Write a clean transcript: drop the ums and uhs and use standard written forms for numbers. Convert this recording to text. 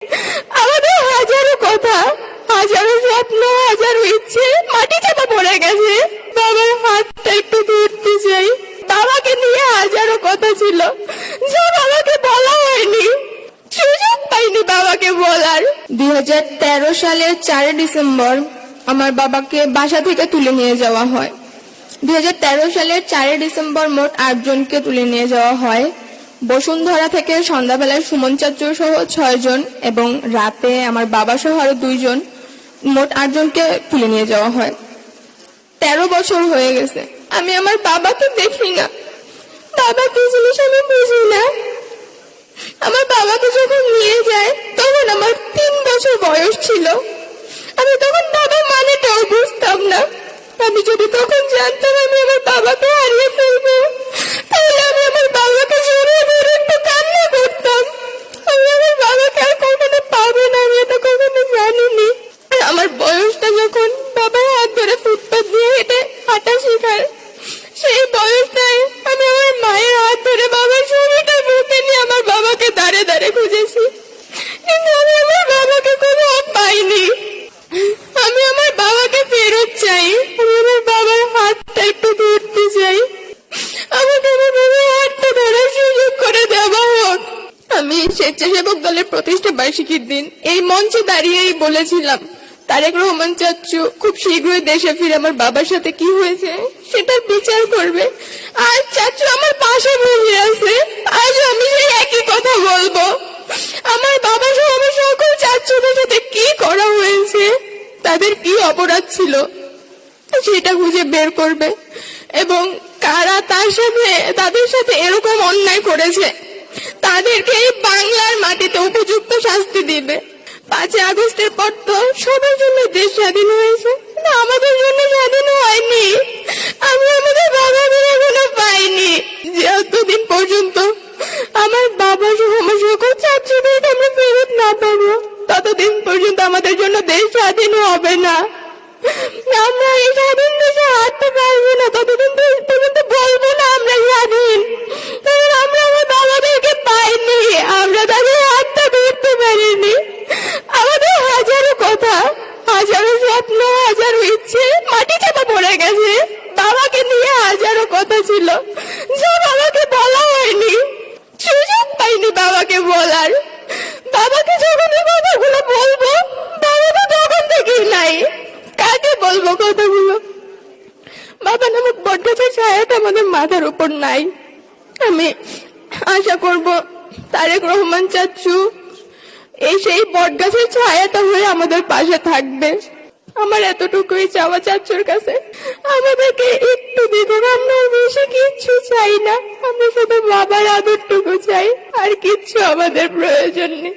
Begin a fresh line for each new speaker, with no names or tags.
আমাদের হাজারো কথা, হাজারো স্বপ্ন, হাজারো ইচ্ছে মাটি চাপা পড়ে গেছে। বাবার হাতটা একটু ধরতে চাই। বাবাকে নিয়ে হাজারো কথা ছিল যা বাবাকে বলা হয়নি, সুযোগ পাইনি বাবাকে বলার। 2013 সালের 4 ডিসেম্বর আমার বাবাকে বাসা থেকে তুলে নিয়ে যাওয়া হয়। 2013 সালের 4 ডিসেম্বর মোট 8 জনকে তুলে নিয়ে যাওয়া হয়। বসুন্ধরা থেকে সন্ধ্যাবেলায় সুমন চাচু সহ 6 জন এবং রাতে আমার বাবা সহ আরো 2 জন, মোট 8 জনকে তুলে নিয়ে যাওয়া হয়। 13 বছর হয়ে গেছে, আমি আমার বাবাকে দেখি না। বাবা কি জিনিস আমি বুঝি না। আমার বাবাকে যখন নিয়ে যায় তখন আমার 3 বছর বয়স ছিল। আমি তখন বাবা মানেটাও বুঝতাম না। আমি যদি তখন জানতাম আমি আমার বাবাকে হারিয়ে ফেলবো, তাহলে আমি আমার বাবাকে জড়িয়ে ধরে একটু কান্না করতাম। আমি আমার বাবাকে আর কখনো পাবো না, আমি এটা কখনো জানিনি। আমার বয়সটা যখন বাবার হাত ধরে ফুটপাত দিয়ে হেঁটে হাঁটা শেখার, সেই বয়সটায় আমি আমার মায়ের হাত ধরে বাবার ছবিটা বুকে নিয়ে আমার বাবাকে দাঁড়ে দাঁড়ে খুঁজেছি, কিন্তু আমি আমার বাবাকে কোথাও পাইনি। আমি আমার বাবাকে ফেরত চাই। আমি আমার বাবার হাতটা একটু ধরতে চাই। আমাকে আমার বাবার হাতটা ধরার সুযোগ করে দেওয়া হোক। আমি স্বেচ্ছাসেবক দলের প্রতিষ্ঠা বার্ষিকীর দিন এই মঞ্চে দাঁড়িয়েই বলেছিলাম তারেক রহমান চাচু খুব শীঘ্রই দেশে ফিরে আমার বাবার সাথে কি হয়েছে সেটার বিচার করবে। আর চাচু আমার পাশে বসে আছে, আজ আমি সেই একই কথা বলবো। আমার বাবা সহ আমার সকল চাচুদের সাথে কি করা হয়েছে, তাদের কি অপরাধ ছিল সেটা খুঁজে বের করবে এবং কারা তাদের সাথে এরকম অন্যায় করেছে তাদেরকে এই বাংলার মাটিতে উপযুক্ত শাস্তি দিবে। 5 আগস্টের পর তো সবার জন্য দেশ স্বাধীন হয়েছে, কিন্তু আমাদের জন্য স্বাধীন হয়নি। আমি আমাদের বাবাদের এখনো পাইনি। যতদিন পর্যন্ত আমার বাবা সহ আমার সকল চাচুদের আমরা ফেরত না পাবো, ততদিন পর্যন্ত আমাদের জন্য দেশ স্বাধীন হবে না। আমরা এই স্বাধীন দেশে হাঁটতে পারবো না, ততদিন পর্যন্ত বলবো না আমরা স্বাধীন। কারণ আমরা আমার বাবাদেরকে পাইনি, আমরা তাদের হাতটা ধরতে পারিনি। আমাদের হাজারো কথা, হাজারো স্বপ্ন, হাজারো ইচ্ছে মাটি চাপা পড়ে গেছে। বাবাকে নিয়ে হাজারো কথা ছিল যা বাবাকে বলা হয়নি, সুযোগ পাইনি বাবাকে বলার। বাবাকে যখন এই কথাগুলো বলবো, বাবা তো তখন থেকেই নাই। কাকে বলবো কথাগুলো? বাবা নামক বটগাছের ছায়াটা আমাদের মাথার উপর নাই। আমি আশা করব তারেক রহমান চাচু এই সেই বটগাছের ছায়াটা হয়ে আমাদের পাশে থাকবে। আমার এতটুকুই চাওয়া চাচুর কাছে, আমাদেরকে একটু দিবেন। আমরা বেশি কিচ্ছু চাই না, আমরা শুধু বাবার আদরটুকু চাই, আর কিচ্ছু আমাদের প্রয়োজন নেই।